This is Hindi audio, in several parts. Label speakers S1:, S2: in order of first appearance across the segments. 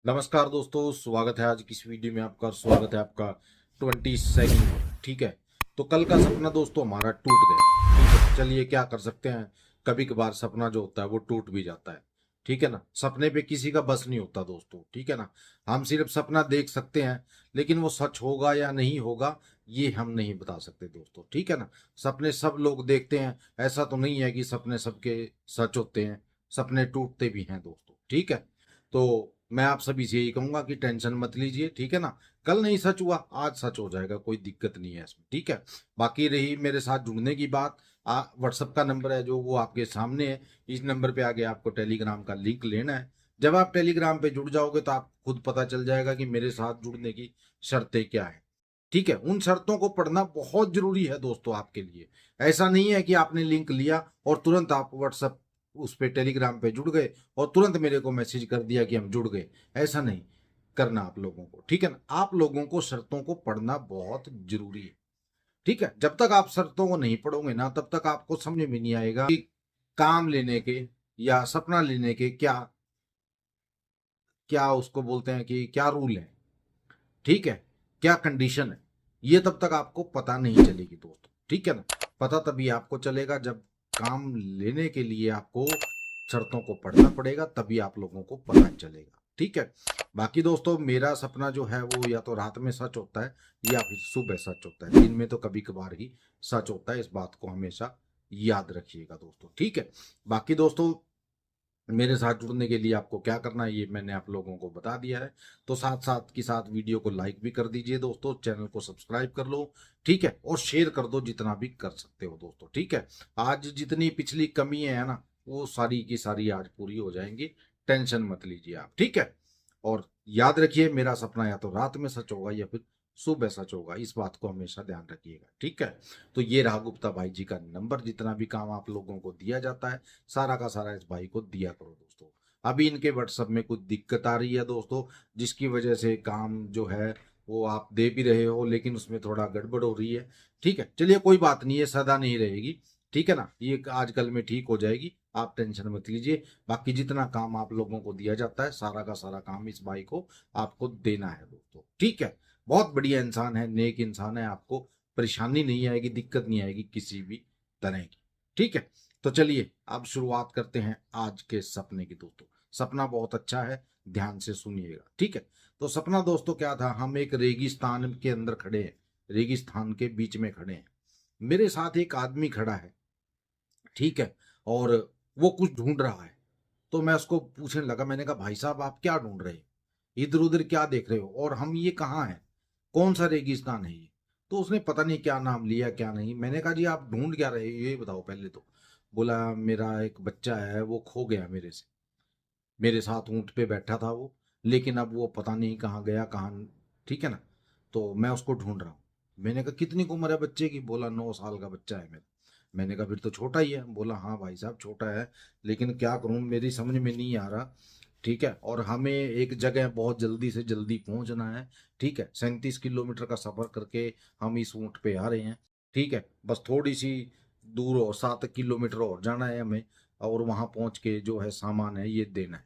S1: नमस्कार दोस्तों, स्वागत है आज की इस वीडियो में। आपका स्वागत है आपका 22 ठीक है। तो कल का सपना दोस्तों हमारा टूट गया। ठीक है, चलिए क्या कर सकते हैं। कभी कभार सपना जो होता है वो टूट भी जाता है। ठीक है ना, सपने पे किसी का बस नहीं होता दोस्तों। ठीक है ना, हम सिर्फ सपना देख सकते हैं, लेकिन वो सच होगा या नहीं होगा ये हम नहीं बता सकते दोस्तों। ठीक है ना, सपने सब लोग देखते हैं, ऐसा तो नहीं है कि सपने सबके सच होते हैं। सपने टूटते भी हैं दोस्तों। ठीक है, तो मैं आप सभी से यही कहूंगा कि टेंशन मत लीजिए। ठीक है ना, कल नहीं सच हुआ आज सच हो जाएगा, कोई दिक्कत नहीं है इसमें। ठीक है, बाकी रही मेरे साथ जुड़ने की बात, व्हाट्सअप का नंबर है जो वो आपके सामने है। इस नंबर पे आगे आपको टेलीग्राम का लिंक लेना है। जब आप टेलीग्राम पे जुड़ जाओगे तो आप खुद पता चल जाएगा कि मेरे साथ जुड़ने की शर्तें क्या है। ठीक है, उन शर्तों को पढ़ना बहुत जरूरी है दोस्तों आपके लिए। ऐसा नहीं है कि आपने लिंक लिया और तुरंत आप व्हाट्सएप उस पे टेलीग्राम पे जुड़ गए और तुरंत मेरे को मैसेज कर दिया कि हम जुड़ गए। ऐसा नहीं करना आप लोगों को। ठीक है ना, आप लोगों को शर्तों को पढ़ना बहुत जरूरी है। ठीक है, जब तक आप शर्तों को नहीं पढ़ोगे ना तब तक आपको समझ में नहीं आएगा कि काम लेने के या सपना लेने के क्या क्या उसको बोलते हैं कि क्या रूल है। ठीक है, क्या कंडीशन है, ये तब तक आपको पता नहीं चलेगी दोस्तों। ठीक है ना, पता तभी आपको चलेगा जब काम लेने के लिए आपको शर्तों को पढ़ना पड़ेगा, तभी आप लोगों को पता चलेगा। ठीक है, बाकी दोस्तों मेरा सपना जो है वो या तो रात में सच होता है या फिर सुबह सच होता है। दिन में तो कभी कभार ही सच होता है, इस बात को हमेशा याद रखिएगा दोस्तों। ठीक है, बाकी दोस्तों मेरे साथ जुड़ने के लिए आपको क्या करना है ये मैंने आप लोगों को बता दिया है। तो साथ साथ की साथ वीडियो को लाइक भी कर दीजिए दोस्तों, चैनल को सब्सक्राइब कर लो। ठीक है, और शेयर कर दो जितना भी कर सकते हो दोस्तों। ठीक है, आज जितनी पिछली कमी है ना वो सारी की सारी आज पूरी हो जाएंगी। टेंशन मत लीजिए आप। ठीक है, और याद रखिए मेरा सपना या तो रात में सच होगा या फिर सुबह सच होगा, इस बात को हमेशा ध्यान रखिएगा। ठीक है, तो ये रहा गुप्ता भाई जी का नंबर। जितना भी काम आप लोगों को दिया जाता है सारा का सारा इस भाई को दिया करो दोस्तों। अभी इनके व्हाट्सएप में कुछ दिक्कत आ रही है दोस्तों, जिसकी वजह से काम जो है वो आप दे भी रहे हो लेकिन उसमें थोड़ा गड़बड़ हो रही है। ठीक है, चलिए कोई बात नहीं है, सदा नहीं रहेगी। ठीक है ना, ये आजकल में ठीक हो जाएगी, आप टेंशन मत लीजिए। बाकी जितना काम आप लोगों को दिया जाता है सारा का सारा काम इस भाई को आपको देना है दोस्तों। ठीक है, बहुत बढ़िया इंसान है, नेक इंसान है, आपको परेशानी नहीं आएगी, दिक्कत नहीं आएगी किसी भी तरह की। ठीक है, तो चलिए अब शुरुआत करते हैं आज के सपने की दोस्तों। सपना बहुत अच्छा है, ध्यान से सुनिएगा। ठीक है, तो सपना दोस्तों क्या था, हम एक रेगिस्तान के अंदर खड़े हैं, रेगिस्तान के बीच में खड़े हैं। मेरे साथ एक आदमी खड़ा है। ठीक है, और वो कुछ ढूंढ रहा है। तो मैं उसको पूछने लगा, मैंने कहा भाई साहब आप क्या ढूंढ रहे हैं, इधर उधर क्या देख रहे हो, और हम ये कहाँ हैं, कौन सा रेगिस्तान है ये। तो उसने पता नहीं क्या नाम लिया क्या नहीं। मैंने कहा जी आप ढूंढ क्या रहे हो ये बताओ पहले तो। बोला मेरा एक बच्चा है वो खो गया मेरे से, मेरे साथ ऊंट पे बैठा था वो, लेकिन अब वो पता नहीं कहाँ गया कहाँ। ठीक है ना, तो मैं उसको ढूंढ रहा हूँ। मैंने कहा कितनी उम्र है बच्चे की। बोला 9 साल का बच्चा है मेरा। मैंने कहा फिर तो छोटा ही है। बोला हाँ भाई साहब छोटा है, लेकिन क्या करूँ मेरी समझ में नहीं आ रहा। ठीक है, और हमें एक जगह बहुत जल्दी से जल्दी पहुंचना है। ठीक है, 37 किलोमीटर का सफर करके हम इस ऊंट पे आ रहे हैं। ठीक है, बस थोड़ी सी दूर और 7 किलोमीटर और जाना है हमें, और वहां पहुंच के जो है सामान है ये देना है।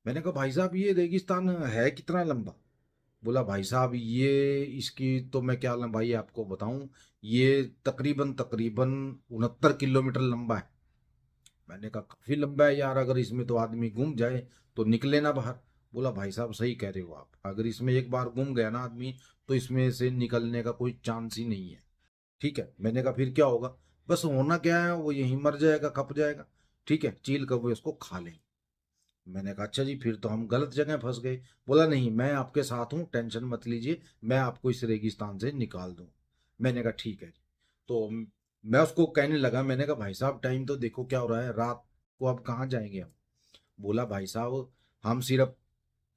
S1: मैंने कहा भाई साहब ये रेगिस्तान है कितना लंबा। बोला भाई साहब ये इसकी तो मैं क्या लंबाई आपको बताऊं, ये तकरीबन तकरीबन 69 किलोमीटर लंबा है। मैंने कहा काफी लंबा है यार, अगर इसमें तो आदमी गुम जाए तो निकले ना बाहर। बोला भाई साहब सही कह रहे हो आप, अगर इसमें एक बार गुम गया ना आदमी तो इसमें से निकलने का कोई चांस ही नहीं है। ठीक है, मैंने कहा फिर क्या होगा। बस होना क्या है, वो यहीं मर जाएगा खप जाएगा। ठीक है, चील कौवे उसको खा लेंगे। मैंने कहा अच्छा जी फिर तो हम गलत जगह फंस गए। बोला नहीं मैं आपके साथ हूँ, टेंशन मत लीजिए, मैं आपको इस रेगिस्तान से निकाल दूँ। मैंने कहा ठीक है जी। तो मैं उसको कहने लगा, मैंने कहा भाई साहब टाइम तो देखो क्या हो रहा है, रात को अब कहाँ जाएंगे हम। बोला भाई साहब हम सिर्फ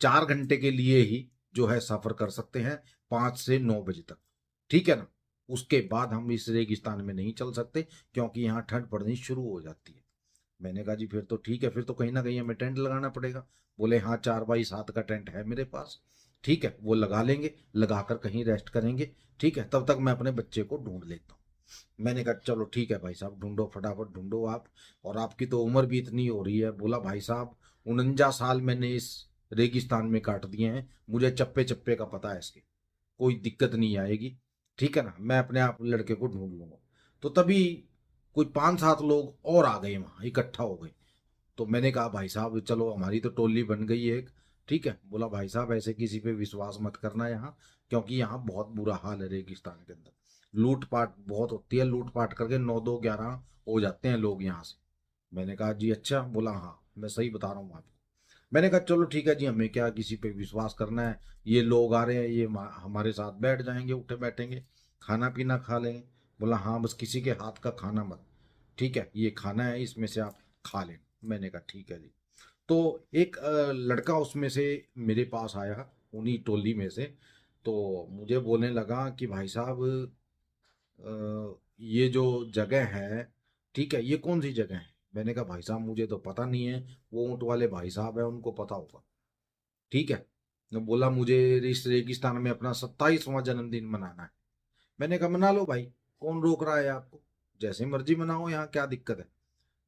S1: 4 घंटे के लिए ही जो है सफर कर सकते हैं, 5 से 9 बजे तक। ठीक है ना, उसके बाद हम इस रेगिस्तान में नहीं चल सकते क्योंकि यहाँ ठंड पड़नी शुरू हो जाती है। मैंने कहा जी फिर तो ठीक है, फिर तो कहीं ना कहीं हमें टेंट लगाना पड़ेगा। बोले हाँ 4x7 का टेंट है मेरे पास। ठीक है, वो लगा लेंगे, लगाकर कहीं रेस्ट करेंगे। ठीक है, तब तक मैं अपने बच्चे को ढूंढ लेता हूँ। मैंने कहा चलो ठीक है भाई साहब ढूंढो फटाफट ढूंढो आप, और आपकी तो उम्र भी इतनी हो रही है। बोला भाई साहब 49 साल मैंने इस रेगिस्तान में काट दिए हैं, मुझे चप्पे चप्पे का पता है इसके, कोई दिक्कत नहीं आएगी, ठीक है ना, मैं अपने आप लड़के को ढूंढ लूंगा। तो तभी कोई 5-7 लोग और आ गए, वहाँ इकट्ठा हो गए। तो मैंने कहा भाई साहब चलो, हमारी तो टोली बन गई है एक, ठीक है। बोला भाई साहब ऐसे किसी पे विश्वास मत करना यहाँ, क्योंकि यहाँ बहुत बुरा हाल है रेगिस्तान के अंदर, लूटपाट बहुत होती है, लूटपाट करके 9-2-11 हो जाते हैं लोग यहाँ से। मैंने कहा जी अच्छा। बोला हाँ मैं सही बता रहा हूँ आपको। मैंने कहा चलो ठीक है जी, हमें क्या किसी पे विश्वास करना है, ये लोग आ रहे हैं, ये हमारे साथ बैठ जाएंगे, उठे बैठेंगे, खाना पीना खा लेंगे। बोला हाँ बस किसी के हाथ का खाना मत, ठीक है, ये खाना है इसमें से आप खा लें। मैंने कहा ठीक है जी। तो एक लड़का उसमें से मेरे पास आया, उन्हीं टोली में से। तो मुझे बोलने लगा कि भाई साहब ये जो जगह है, ठीक है, ये कौन सी जगह है। मैंने कहा भाई साहब मुझे तो पता नहीं है, वो ऊँट वाले भाई साहब है, उनको पता होगा, ठीक है। तो बोला मुझे इस रेगिस्तान में अपना 27वां जन्मदिन मनाना है। मैंने कहा मना लो भाई, कौन रोक रहा है आपको, जैसे मर्जी मनाओ, यहाँ क्या दिक्कत है।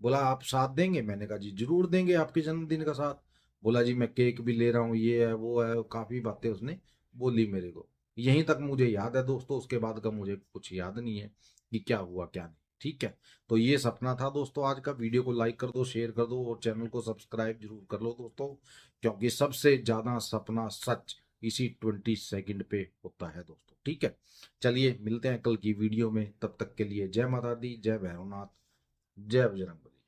S1: बोला आप साथ देंगे। मैंने कहा जी जरूर देंगे आपके जन्मदिन का साथ। बोला जी मैं केक भी ले रहा हूँ, ये है वो है, काफी बातें उसने बोली मेरे को। यहीं तक मुझे याद है दोस्तों, उसके बाद का मुझे कुछ याद नहीं है कि क्या हुआ क्या नहीं, ठीक है। तो ये सपना था दोस्तों आज का। वीडियो को लाइक कर दो, शेयर कर दो और चैनल को सब्सक्राइब जरूर कर लो दोस्तों, क्योंकि सबसे ज्यादा सपना सच इसी 20 सेकंड पे होता है दोस्तों, ठीक है। चलिए मिलते हैं कल की वीडियो में, तब तक के लिए जय माता दी, जय भैरवनाथ, जय बजरंग बली।